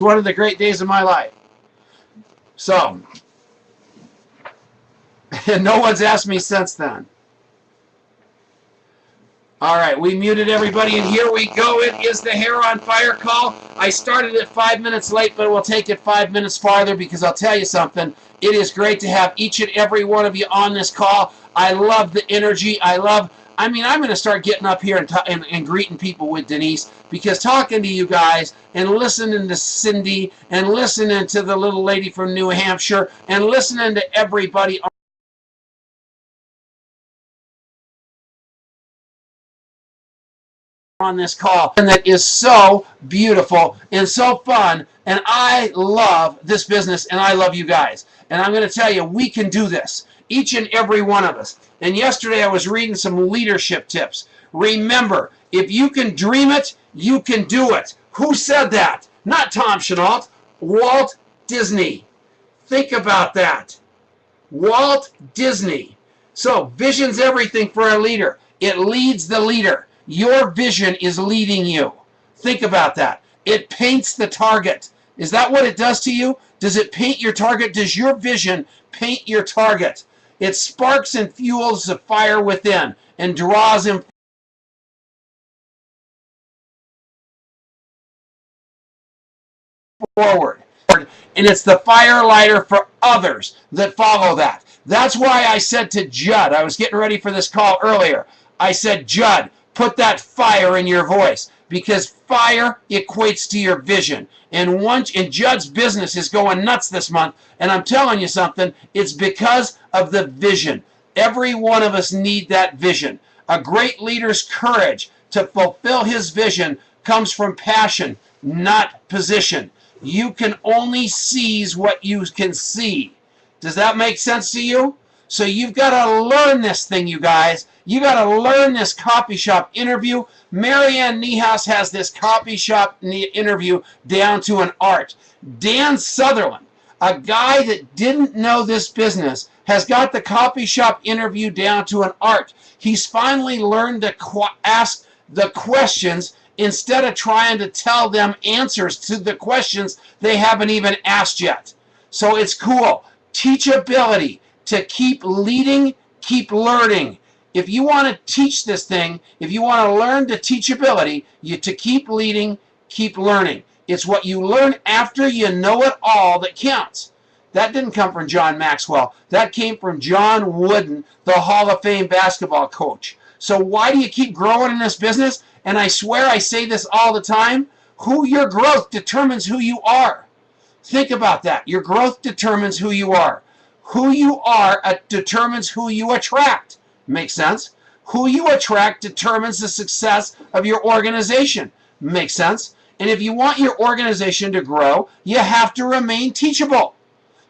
one of the great days of my life. So, and no one's asked me since then. All right, we muted everybody, and here we go. It is the Hair on Fire call. I started it 5 minutes late, but we'll take it 5 minutes farther because I'll tell you something. It is great to have each and every one of you on this call. I love the energy. I'm going to start getting up here and greeting people with Denise, because talking to you guys and listening to Cindy and listening to the little lady from New Hampshire and listening to everybody on this call, and that is so beautiful and so fun, and I love this business, and I love you guys, and I'm going to tell you, we can do this, each and every one of us. And yesterday I was reading some leadership tips. Remember, if you can dream it, you can do it. Who said that? Not Tom Chenault, Walt Disney. Think about that. Walt Disney. So vision's everything for a leader. It leads the leader. Your vision is leading you. Think about that. It paints the target. Is that what it does to you? Does it paint your target? Does your vision paint your target? It sparks and fuels the fire within and draws him forward. And it's the fire lighter for others that follow that. That's why I said to Judd, I was getting ready for this call earlier, I said, Judd, put that fire in your voice, because fire equates to your vision. And Judd's business is going nuts this month, and I'm telling you something, it's because of the vision. Every one of us need that vision. A great leader's courage to fulfill his vision comes from passion, not position. You can only seize what you can see. Does that make sense to you? So you've got to learn this thing, you guys. You got to learn this copy shop interview. Marianne Niehaus has this copy shop interview down to an art. Dan Sutherland, a guy that didn't know this business, has got the copy shop interview down to an art. He's finally learned to ask the questions instead of trying to tell them answers to the questions they haven't even asked yet. So it's cool. Teachability. To keep leading, keep learning. If you want to teach this thing, if you want to learn the teachability, to keep leading, keep learning. It's what you learn after you know it all that counts. That didn't come from John Maxwell. That came from John Wooden, the Hall of Fame basketball coach. So why do you keep growing in this business? And I swear I say this all the time, your growth determines who you are. Think about that. Your growth determines who you are. Who you are determines who you attract. Makes sense? Who you attract determines the success of your organization. Makes sense? And if you want your organization to grow, you have to remain teachable.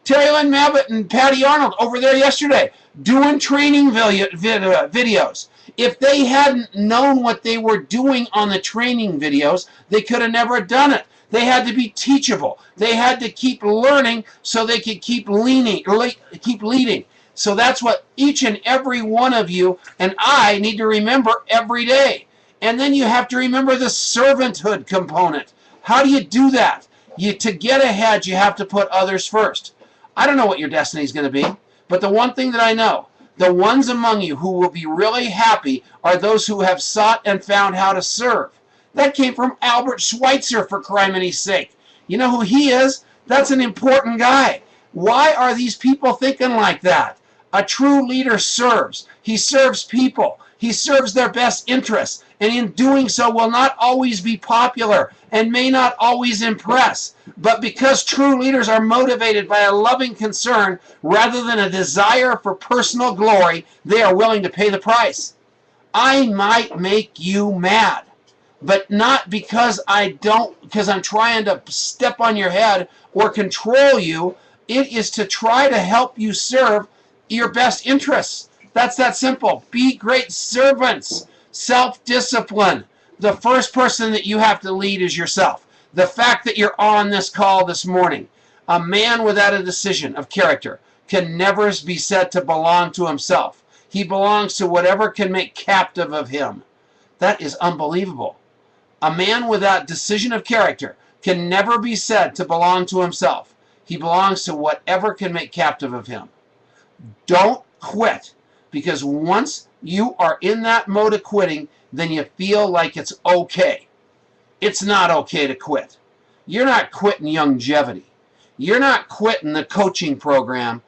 Terry Lynn Mabbitt and Patty Arnold over there yesterday doing training videos. If they hadn't known what they were doing on the training videos, they could have never done it. They had to be teachable. They had to keep learning so they could keep leading. So that's what each and every one of you and I need to remember every day. And then you have to remember the servanthood component. How do you do that? To get ahead, you have to put others first. I don't know what your destiny is going to be, but the one thing that I know, the ones among you who will be really happy are those who have sought and found how to serve. That came from Albert Schweitzer, for crimini's sake. You know who he is? That's an important guy. Why are these people thinking like that? A true leader serves. He serves people. He serves their best interests. And in doing so will not always be popular and may not always impress. But because true leaders are motivated by a loving concern rather than a desire for personal glory, they are willing to pay the price. I might make you mad, but not because I'm trying to step on your head or control you. It is to try to help you serve your best interests. That's that simple. Be great servants. Self-discipline. The first person that you have to lead is yourself. The fact that you're on this call this morning, a man without a decision of character can never be said to belong to himself. He belongs to whatever can make captive of him. That is unbelievable. A man without decision of character can never be said to belong to himself. He belongs to whatever can make captive of him. Don't quit, because once you are in that mode of quitting, then you feel like it's okay. It's not okay to quit. You're not quitting longevity. You're not quitting the coaching program.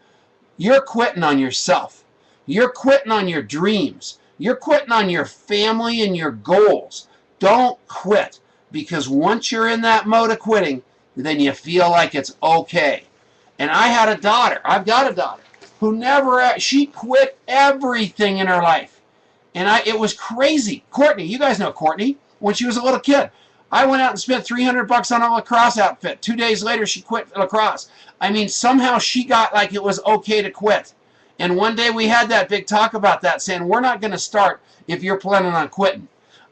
You're quitting on yourself. You're quitting on your dreams. You're quitting on your family and your goals. Don't quit, because once you're in that mode of quitting, then you feel like it's okay. And I had a daughter. I've got a daughter who she quit everything in her life. And it was crazy. Courtney, you guys know Courtney, when she was a little kid. I went out and spent $300 on a lacrosse outfit. 2 days later, she quit lacrosse. I mean, somehow she got like it was okay to quit. And one day we had that big talk about that, saying, we're not going to start if you're planning on quitting.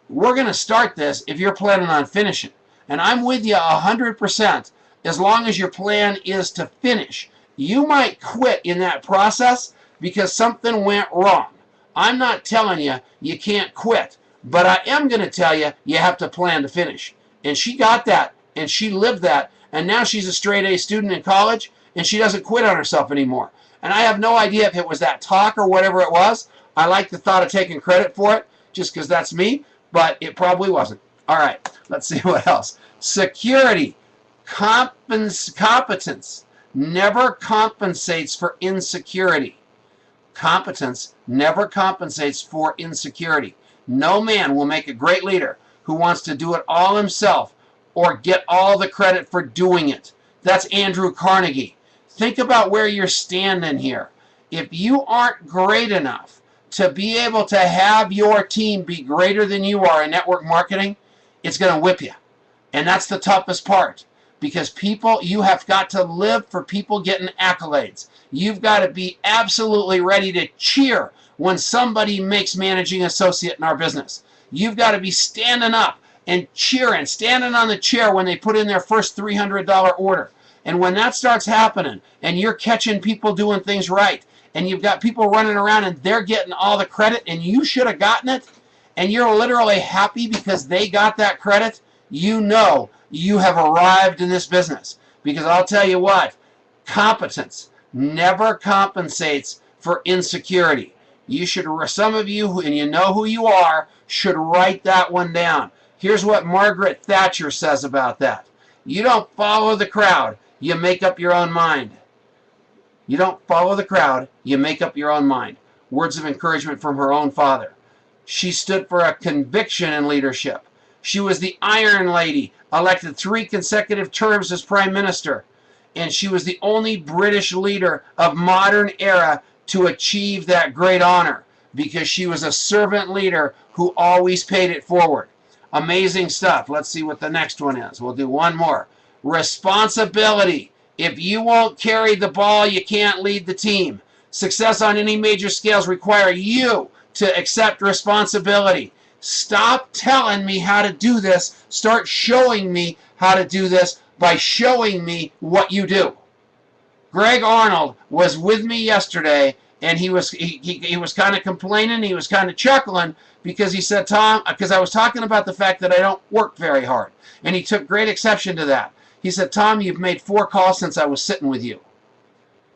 We're going to start this if you're planning on finishing. And I'm with you 100%, as long as your plan is to finish. You might quit in that process because something went wrong. I'm not telling you you can't quit, but I am going to tell you you have to plan to finish. And she got that, and she lived that, and now she's a straight A student in college, and she doesn't quit on herself anymore. And I have no idea if it was that talk or whatever it was. I like the thought of taking credit for it, just because that's me, but it probably wasn't. All right, let's see what else. Security, competence never compensates for insecurity. Competence never compensates for insecurity. No man will make a great leader who wants to do it all himself or get all the credit for doing it. That's Andrew Carnegie. Think about where you're standing here. If you aren't great enough to be able to have your team be greater than you are in network marketing, it's going to whip you. And that's the toughest part. Because people, you have got to live for people getting accolades. You've got to be absolutely ready to cheer when somebody makes managing associate in our business. You've got to be standing up and cheering, standing on the chair when they put in their first $300 order. And when that starts happening, and you're catching people doing things right, and you've got people running around and they're getting all the credit, and you should have gotten it, and you're literally happy because they got that credit, you know you have arrived in this business. Because I'll tell you what, competence never compensates for insecurity. You should, some of you, and you know who you are, should write that one down. Here's what Margaret Thatcher says about that. You don't follow the crowd, you make up your own mind. You don't follow the crowd, you make up your own mind. Words of encouragement from her own father. She stood for a conviction in leadership. She was the Iron Lady, elected 3 consecutive terms as Prime Minister. And she was the only British leader of modern era to achieve that great honor, because she was a servant leader who always paid it forward. Amazing stuff. Let's see what the next one is. We'll do one more. Responsibility. If you won't carry the ball, you can't lead the team. Success on any major scales require you to accept responsibility. Stop telling me how to do this. Start showing me how to do this by showing me what you do. Greg Arnold was with me yesterday, and he was kind of complaining. He was kind of chuckling because he said, Tom, because I was talking about the fact that I don't work very hard. And he took great exception to that. He said, Tom, you've made 4 calls since I was sitting with you.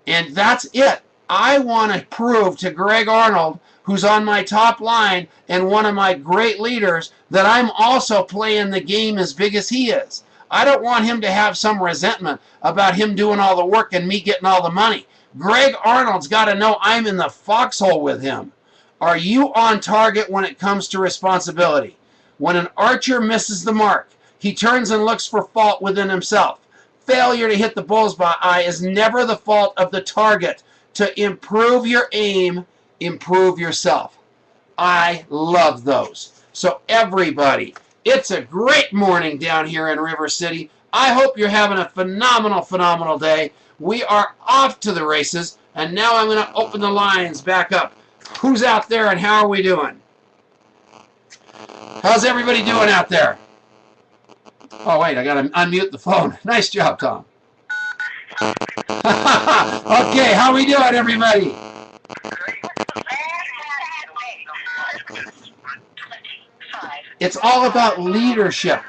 And that's it. I want to prove to Greg Arnold, who's on my top line and one of my great leaders, that I'm also playing the game as big as he is. I don't want him to have some resentment about him doing all the work and me getting all the money. Greg Arnold's got to know I'm in the foxhole with him. Are you on target when it comes to responsibility? When an archer misses the mark, he turns and looks for fault within himself. Failure to hit the bullseye is never the fault of the target. To improve your aim, improve yourself. I love those. So everybody, it's a great morning down here in River City. I hope you're having a phenomenal day. We are off to the races, and now I'm going to open the lines back up. Who's out there, and how are we doing? How's everybody doing out there? Oh, wait, I got to unmute the phone. Nice job, Tom. Okay, how are we doing, everybody? It's all about leadership.